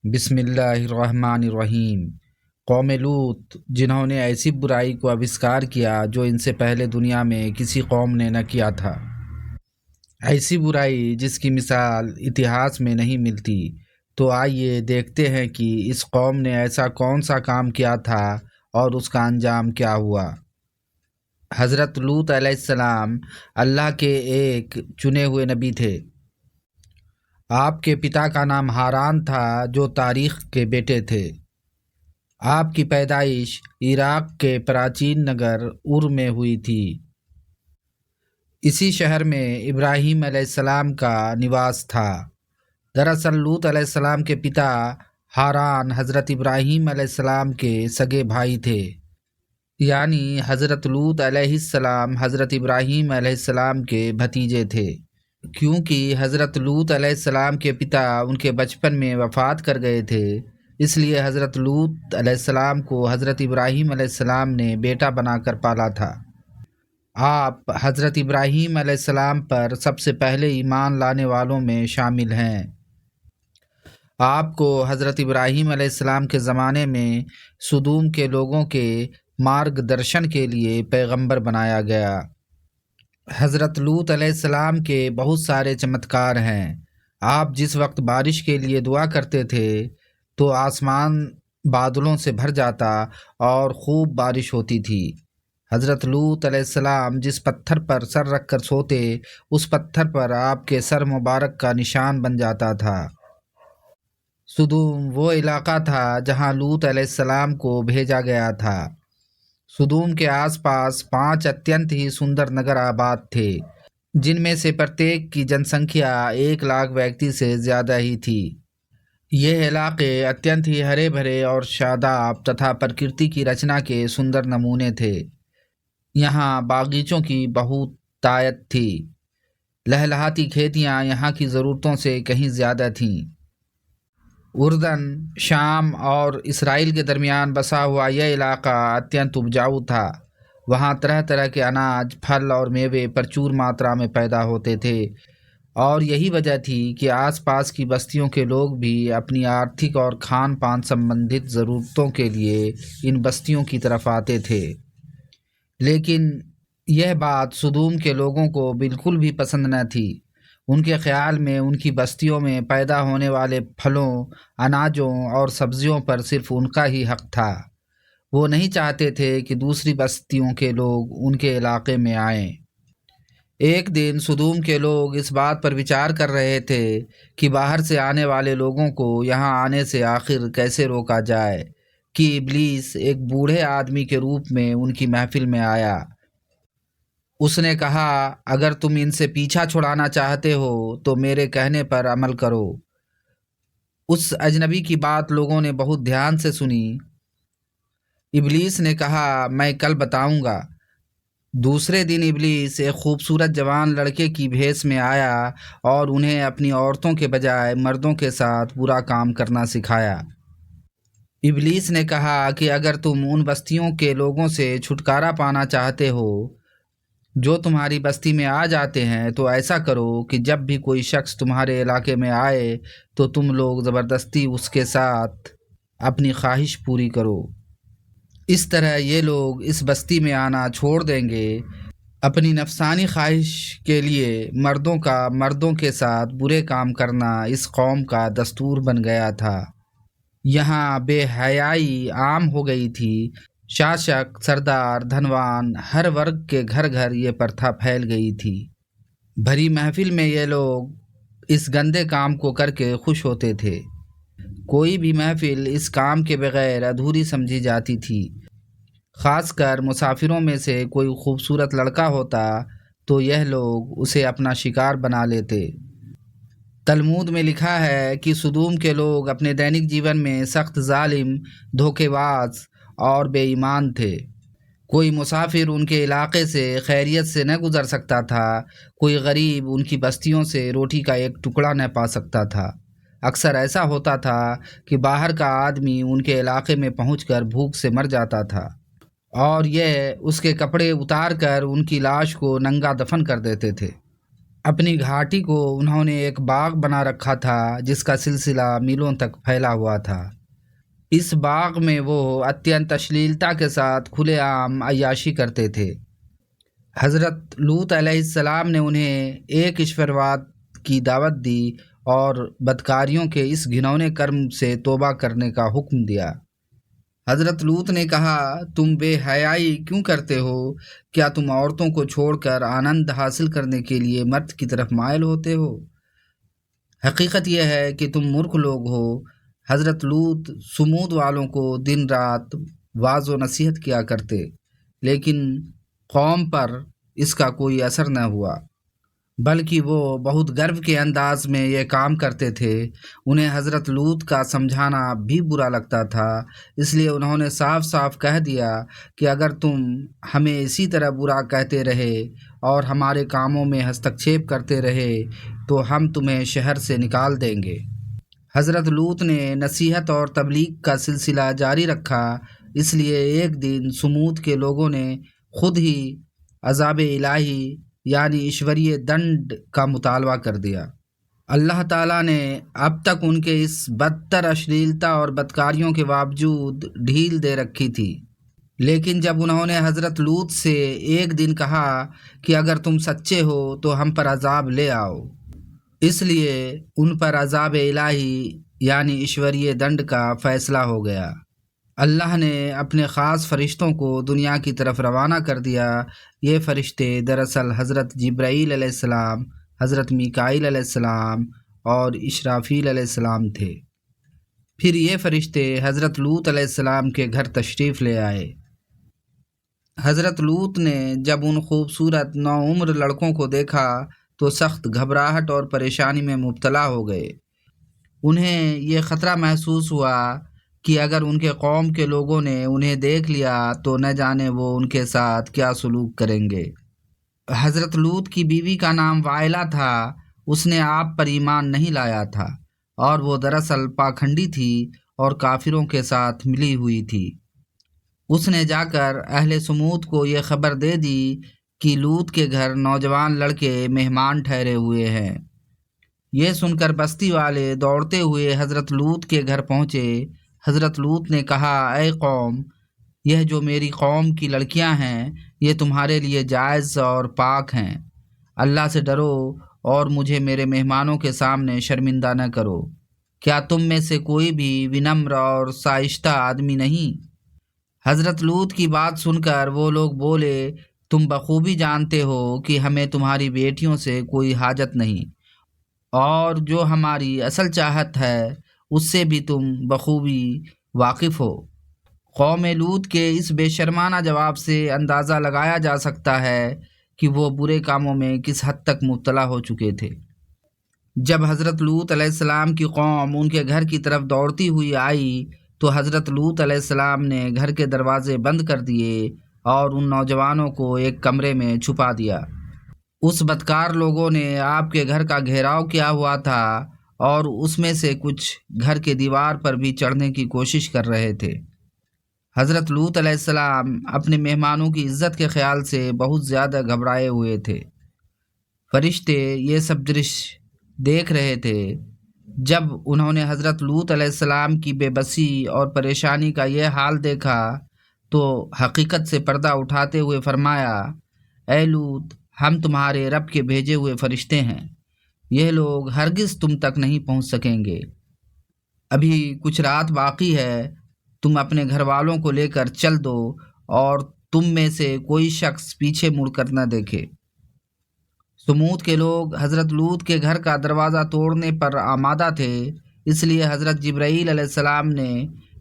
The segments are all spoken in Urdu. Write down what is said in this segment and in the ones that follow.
بسم اللہ الرحمن الرحیم۔ قوم لوط جنہوں نے ایسی برائی کو آوشکار کیا جو ان سے پہلے دنیا میں کسی قوم نے نہ کیا تھا، ایسی برائی جس کی مثال اتہاس میں نہیں ملتی۔ تو آئیے دیکھتے ہیں کہ اس قوم نے ایسا کون سا کام کیا تھا اور اس کا انجام کیا ہوا۔ حضرت لوط علیہ السلام اللہ کے ایک چنے ہوئے نبی تھے۔ آپ کے پتا کا نام ہاران تھا جو تاریخ کے بیٹے تھے۔ آپ کی پیدائش عراق کے پراچین نگر ار میں ہوئی تھی۔ اسی شہر میں ابراہیم علیہ السلام کا نواس تھا۔ دراصل لوط علیہ السلام کے پتا ہاران حضرت ابراہیم علیہ السلام کے سگے بھائی تھے، یعنی حضرت لوط علیہ السلام حضرت ابراہیم علیہ السلام کے بھتیجے تھے۔ کیونکہ حضرت لوط علیہ السلام کے پتا ان کے بچپن میں وفات کر گئے تھے، اس لیے حضرت لوط علیہ السلام کو حضرت ابراہیم علیہ السلام نے بیٹا بنا کر پالا تھا۔ آپ حضرت ابراہیم علیہ السلام پر سب سے پہلے ایمان لانے والوں میں شامل ہیں۔ آپ کو حضرت ابراہیم علیہ السلام کے زمانے میں سدوم کے لوگوں کے مارگ درشن کے لیے پیغمبر بنایا گیا۔ حضرت لوط علیہ السلام کے بہت سارے چمتکار ہیں۔ آپ جس وقت بارش کے لیے دعا کرتے تھے تو آسمان بادلوں سے بھر جاتا اور خوب بارش ہوتی تھی۔ حضرت لوط علیہ السلام جس پتھر پر سر رکھ کر سوتے، اس پتھر پر آپ کے سر مبارک کا نشان بن جاتا تھا۔ سدوم وہ علاقہ تھا جہاں لوط علیہ السلام کو بھیجا گیا تھا۔ سدوم کے آس پاس 5 اتینت ہی سندر نگر آباد تھے، جن میں سے پرتیک کی جن سنکھیا 1,00,000 ویکتی سے زیادہ ہی تھی۔ یہ علاقے اتینت ہی ہرے بھرے اور شاداب تتھا پرکرتی کی رچنا کے سندر نمونے تھے۔ یہاں باغیچوں کی بہت طاعت تھی۔ لہلہاتی کھیتیاں یہاں کی ضرورتوں سے کہیں زیادہ تھیں۔ اردن، شام اور اسرائیل کے درمیان بسا ہوا یہ علاقہ اتینت اپجاؤ تھا۔ وہاں طرح طرح کے اناج، پھل اور میوے پرچور ماترا میں پیدا ہوتے تھے، اور یہی وجہ تھی کہ آس پاس کی بستیوں کے لوگ بھی اپنی آرتھک اور کھان پان سمبندھت ضرورتوں کے لیے ان بستیوں کی طرف آتے تھے۔ لیکن یہ بات سدوم کے لوگوں کو بالکل بھی پسند نہ تھی۔ ان کے خیال میں ان کی بستیوں میں پیدا ہونے والے پھلوں، اناجوں اور سبزیوں پر صرف ان کا ہی حق تھا۔ وہ نہیں چاہتے تھے کہ دوسری بستیوں کے لوگ ان کے علاقے میں آئیں۔ ایک دن سدوم کے لوگ اس بات پر وچار کر رہے تھے کہ باہر سے آنے والے لوگوں کو یہاں آنے سے آخر کیسے روکا جائے کہ ابلیس ایک بوڑھے آدمی کے روپ میں ان کی محفل میں آیا۔ اس نے کہا، اگر تم ان سے پیچھا چھڑانا چاہتے ہو تو میرے کہنے پر عمل کرو۔ اس اجنبی کی بات لوگوں نے بہت دھیان سے سنی۔ ابلیس نے کہا، میں کل بتاؤں گا۔ دوسرے دن ابلیس ایک خوبصورت جوان لڑکے کی بھیس میں آیا اور انہیں اپنی عورتوں کے بجائے مردوں کے ساتھ برا کام کرنا سکھایا۔ ابلیس نے کہا کہ اگر تم ان بستیوں کے لوگوں سے چھٹکارا پانا چاہتے ہو جو تمہاری بستی میں آ جاتے ہیں تو ایسا کرو کہ جب بھی کوئی شخص تمہارے علاقے میں آئے تو تم لوگ زبردستی اس کے ساتھ اپنی خواہش پوری کرو۔ اس طرح یہ لوگ اس بستی میں آنا چھوڑ دیں گے۔ اپنی نفسانی خواہش کے لیے مردوں کا مردوں کے ساتھ برے کام کرنا اس قوم کا دستور بن گیا تھا۔ یہاں بے حیائی عام ہو گئی تھی۔ شاشک، سردار، دھنوان، ہر ورگ کے گھر گھر یہ پرتھا پھیل گئی تھی۔ بھری محفل میں یہ لوگ اس گندے کام کو کر کے خوش ہوتے تھے۔ کوئی بھی محفل اس کام کے بغیر ادھوری سمجھی جاتی تھی۔ خاص کر مسافروں میں سے کوئی خوبصورت لڑکا ہوتا تو یہ لوگ اسے اپنا شکار بنا لیتے۔ تلمود میں لکھا ہے کہ سدوم کے لوگ اپنے دینک جیون میں سخت ظالم، دھوکے باز اور بے ایمان تھے۔ کوئی مسافر ان کے علاقے سے خیریت سے نہ گزر سکتا تھا، کوئی غریب ان کی بستیوں سے روٹی کا ایک ٹکڑا نہ پا سکتا تھا۔ اکثر ایسا ہوتا تھا کہ باہر کا آدمی ان کے علاقے میں پہنچ کر بھوک سے مر جاتا تھا اور یہ اس کے کپڑے اتار کر ان کی لاش کو ننگا دفن کر دیتے تھے۔ اپنی گھاٹی کو انہوں نے ایک باغ بنا رکھا تھا جس کا سلسلہ میلوں تک پھیلا ہوا تھا۔ اس باغ میں وہ اتینت اشلیلتا کے ساتھ کھلے عام عیاشی کرتے تھے۔ حضرت لوط علیہ السلام نے انہیں ایک ایشورواد کی دعوت دی اور بدکاریوں کے اس گھنونے کرم سے توبہ کرنے کا حکم دیا۔ حضرت لوط نے کہا، تم بے حیائی کیوں کرتے ہو؟ کیا تم عورتوں کو چھوڑ کر آنند حاصل کرنے کے لیے مرد کی طرف مائل ہوتے ہو؟ حقیقت یہ ہے کہ تم مورکھ لوگ ہو۔ حضرت لوط سمود والوں کو دن رات واعظ و نصیحت کیا کرتے، لیکن قوم پر اس کا کوئی اثر نہ ہوا، بلکہ وہ بہت گرو کے انداز میں یہ کام کرتے تھے۔ انہیں حضرت لوط کا سمجھانا بھی برا لگتا تھا، اس لیے انہوں نے صاف صاف کہہ دیا کہ اگر تم ہمیں اسی طرح برا کہتے رہے اور ہمارے کاموں میں ہستکچھیپ کرتے رہے تو ہم تمہیں شہر سے نکال دیں گے۔ حضرت لوط نے نصیحت اور تبلیغ کا سلسلہ جاری رکھا، اس لیے ایک دن سمود کے لوگوں نے خود ہی عذاب الہی یعنی ایشوریہ دنڈ کا مطالبہ کر دیا۔ اللہ تعالیٰ نے اب تک ان کے اس بدتر اشلیلتا اور بدکاریوں کے باوجود ڈھیل دے رکھی تھی، لیکن جب انہوں نے حضرت لوط سے ایک دن کہا کہ اگر تم سچے ہو تو ہم پر عذاب لے آؤ، اس لیے ان پر عذاب الہی یعنی ایشوریہ دنڈ کا فیصلہ ہو گیا۔ اللہ نے اپنے خاص فرشتوں کو دنیا کی طرف روانہ کر دیا۔ یہ فرشتے دراصل حضرت جبرائیل علیہ السلام، حضرت میکائیل علیہ السلام اور اسرافیل علیہ السلام تھے۔ پھر یہ فرشتے حضرت لوط علیہ السلام کے گھر تشریف لے آئے۔ حضرت لوط نے جب ان خوبصورت نوعمر لڑکوں کو دیکھا تو سخت گھبراہٹ اور پریشانی میں مبتلا ہو گئے۔ انہیں یہ خطرہ محسوس ہوا کہ اگر ان کے قوم کے لوگوں نے انہیں دیکھ لیا تو نہ جانے وہ ان کے ساتھ کیا سلوک کریں گے۔ حضرت لوط کی بیوی کا نام وائلہ تھا۔ اس نے آپ پر ایمان نہیں لایا تھا اور وہ دراصل پاکھنڈی تھی اور کافروں کے ساتھ ملی ہوئی تھی۔ اس نے جا کر اہل سمود کو یہ خبر دے دی کہ لوط کے گھر نوجوان لڑکے مہمان ٹھہرے ہوئے ہیں۔ یہ سن کر بستی والے دوڑتے ہوئے حضرت لوط کے گھر پہنچے۔ حضرت لوط نے کہا، اے قوم، یہ جو میری قوم کی لڑکیاں ہیں یہ تمہارے لیے جائز اور پاک ہیں۔ اللہ سے ڈرو اور مجھے میرے مہمانوں کے سامنے شرمندہ نہ کرو۔ کیا تم میں سے کوئی بھی ونمر اور شائستہ آدمی نہیں؟ حضرت لوط کی بات سن کر وہ لوگ بولے، تم بخوبی جانتے ہو کہ ہمیں تمہاری بیٹیوں سے کوئی حاجت نہیں، اور جو ہماری اصل چاہت ہے اس سے بھی تم بخوبی واقف ہو۔ قوم لوط کے اس بے شرمانہ جواب سے اندازہ لگایا جا سکتا ہے کہ وہ برے کاموں میں کس حد تک مبتلا ہو چکے تھے۔ جب حضرت لوط علیہ السلام کی قوم ان کے گھر کی طرف دوڑتی ہوئی آئی تو حضرت لوط علیہ السلام نے گھر کے دروازے بند کر دیے اور ان نوجوانوں کو ایک کمرے میں چھپا دیا۔ اس بدکار لوگوں نے آپ کے گھر کا گھیراؤ کیا ہوا تھا اور اس میں سے کچھ گھر کے دیوار پر بھی چڑھنے کی کوشش کر رہے تھے۔ حضرت لوط علیہ السلام اپنے مہمانوں کی عزت کے خیال سے بہت زیادہ گھبرائے ہوئے تھے۔ فرشتے یہ سب درشیہ دیکھ رہے تھے۔ جب انہوں نے حضرت لوط علیہ السلام کی بے بسی اور پریشانی کا یہ حال دیکھا تو حقیقت سے پردہ اٹھاتے ہوئے فرمایا، اے لوط، ہم تمہارے رب کے بھیجے ہوئے فرشتے ہیں، یہ لوگ ہرگز تم تک نہیں پہنچ سکیں گے۔ ابھی کچھ رات باقی ہے، تم اپنے گھر والوں کو لے کر چل دو اور تم میں سے کوئی شخص پیچھے مڑ کر نہ دیکھے۔ سمود کے لوگ حضرت لوط کے گھر کا دروازہ توڑنے پر آمادہ تھے، اس لیے حضرت جبرائیل علیہ السلام نے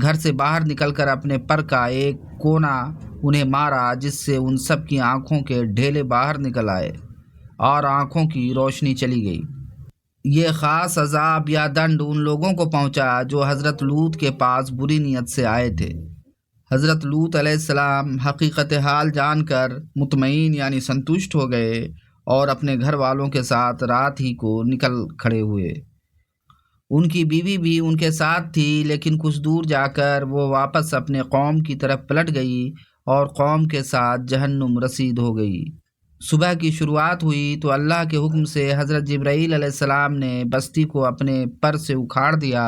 گھر سے باہر نکل کر اپنے پر کا ایک کونا انہیں مارا، جس سے ان سب کی آنکھوں کے ڈھیلے باہر نکل آئے اور آنکھوں کی روشنی چلی گئی۔ یہ خاص عذاب یا دنڈ ان لوگوں کو پہنچا جو حضرت لوط کے پاس بری نیت سے آئے تھے۔ حضرت لوط علیہ السلام حقیقت حال جان کر مطمئن یعنی سنتشٹ ہو گئے اور اپنے گھر والوں کے ساتھ رات ہی کو نکل کھڑے ہوئے۔ ان کی بیوی بھی ان کے ساتھ تھی، لیکن کچھ دور جا کر وہ واپس اپنے قوم کی طرف پلٹ گئی اور قوم کے ساتھ جہنم رسید ہو گئی۔ صبح کی شروعات ہوئی تو اللہ کے حکم سے حضرت جبرائیل علیہ السلام نے بستی کو اپنے پر سے اکھاڑ دیا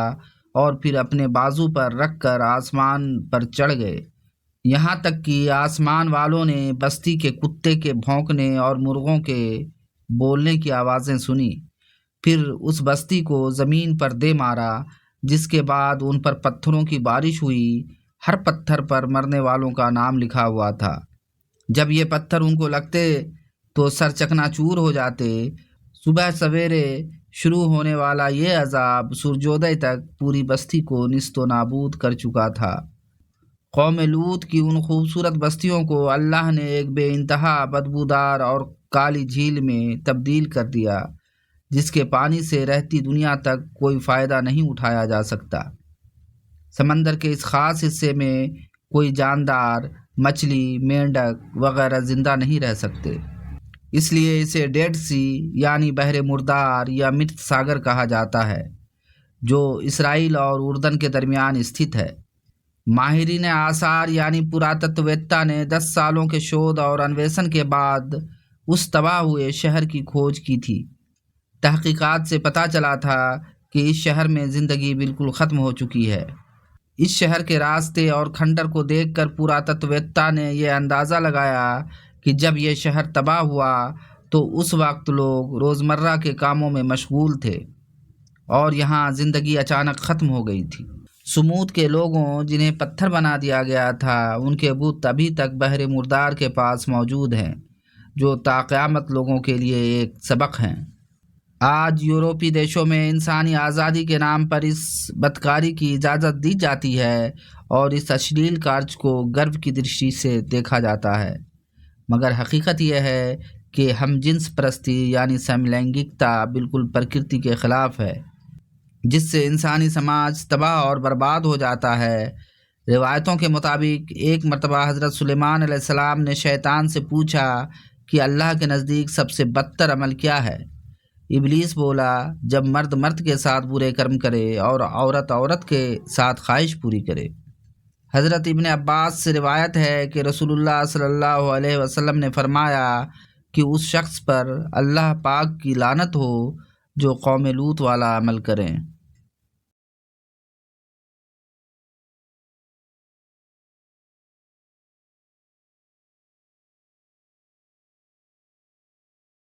اور پھر اپنے بازو پر رکھ کر آسمان پر چڑھ گئے، یہاں تک کہ آسمان والوں نے بستی کے کتے کے بھونکنے اور مرغوں کے بولنے کی آوازیں سنی۔ پھر اس بستی کو زمین پر دے مارا، جس کے بعد ان پر پتھروں کی بارش ہوئی۔ ہر پتھر پر مرنے والوں کا نام لکھا ہوا تھا۔ جب یہ پتھر ان کو لگتے تو سر چکنا چور ہو جاتے۔ صبح سویرے شروع ہونے والا یہ عذاب سورجودے تک پوری بستی کو نیست و نابود کر چکا تھا۔ قوم لوط کی ان خوبصورت بستیوں کو اللہ نے ایک بے انتہا بدبودار اور کالی جھیل میں تبدیل کر دیا، جس کے پانی سے رہتی دنیا تک کوئی فائدہ نہیں اٹھایا جا سکتا۔ سمندر کے اس خاص حصے میں کوئی جاندار، مچھلی، مینڈک وغیرہ زندہ نہیں رہ سکتے، اس لیے اسے ڈیڈ سی یعنی بحر مردار یا مرت ساگر کہا جاتا ہے، جو اسرائیل اور اردن کے درمیان استھت ہے۔ ماہرین آثار یعنی پراتتویدتا نے 10 سالوں کے شودھ اور انویشن کے بعد اس تباہ ہوئے شہر کی کھوج کی تھی۔ تحقیقات سے پتہ چلا تھا کہ اس شہر میں زندگی بالکل ختم ہو چکی ہے۔ اس شہر کے راستے اور کھنڈر کو دیکھ کر پراتتویدتا نے یہ اندازہ لگایا کہ جب یہ شہر تباہ ہوا تو اس وقت لوگ روزمرہ کے کاموں میں مشغول تھے اور یہاں زندگی اچانک ختم ہو گئی تھی۔ سمود کے لوگوں جنہیں پتھر بنا دیا گیا تھا، ان کے بت ابھی تک بحر مردار کے پاس موجود ہیں، جو تا قیامت لوگوں کے لیے ایک سبق ہیں۔ آج یورپی دیشوں میں انسانی آزادی کے نام پر اس بدکاری کی اجازت دی جاتی ہے اور اس اشلیل کارج کو گرو کی درشٹی سے دیکھا جاتا ہے، مگر حقیقت یہ ہے کہ ہم جنس پرستی یعنی سم لینگکتا بالکل پرکرتی کے خلاف ہے، جس سے انسانی سماج تباہ اور برباد ہو جاتا ہے۔ روایتوں کے مطابق ایک مرتبہ حضرت سلیمان علیہ السلام نے شیطان سے پوچھا کہ اللہ کے نزدیک سب سے بدتر عمل کیا ہے؟ ابلیس بولا، جب مرد مرد کے ساتھ برے کرم کرے اور عورت عورت کے ساتھ خواہش پوری کرے۔ حضرت ابن عباس سے روایت ہے کہ رسول اللہ صلی اللہ علیہ وسلم نے فرمایا کہ اس شخص پر اللہ پاک کی لعنت ہو جو قوم لوط والا عمل کریں۔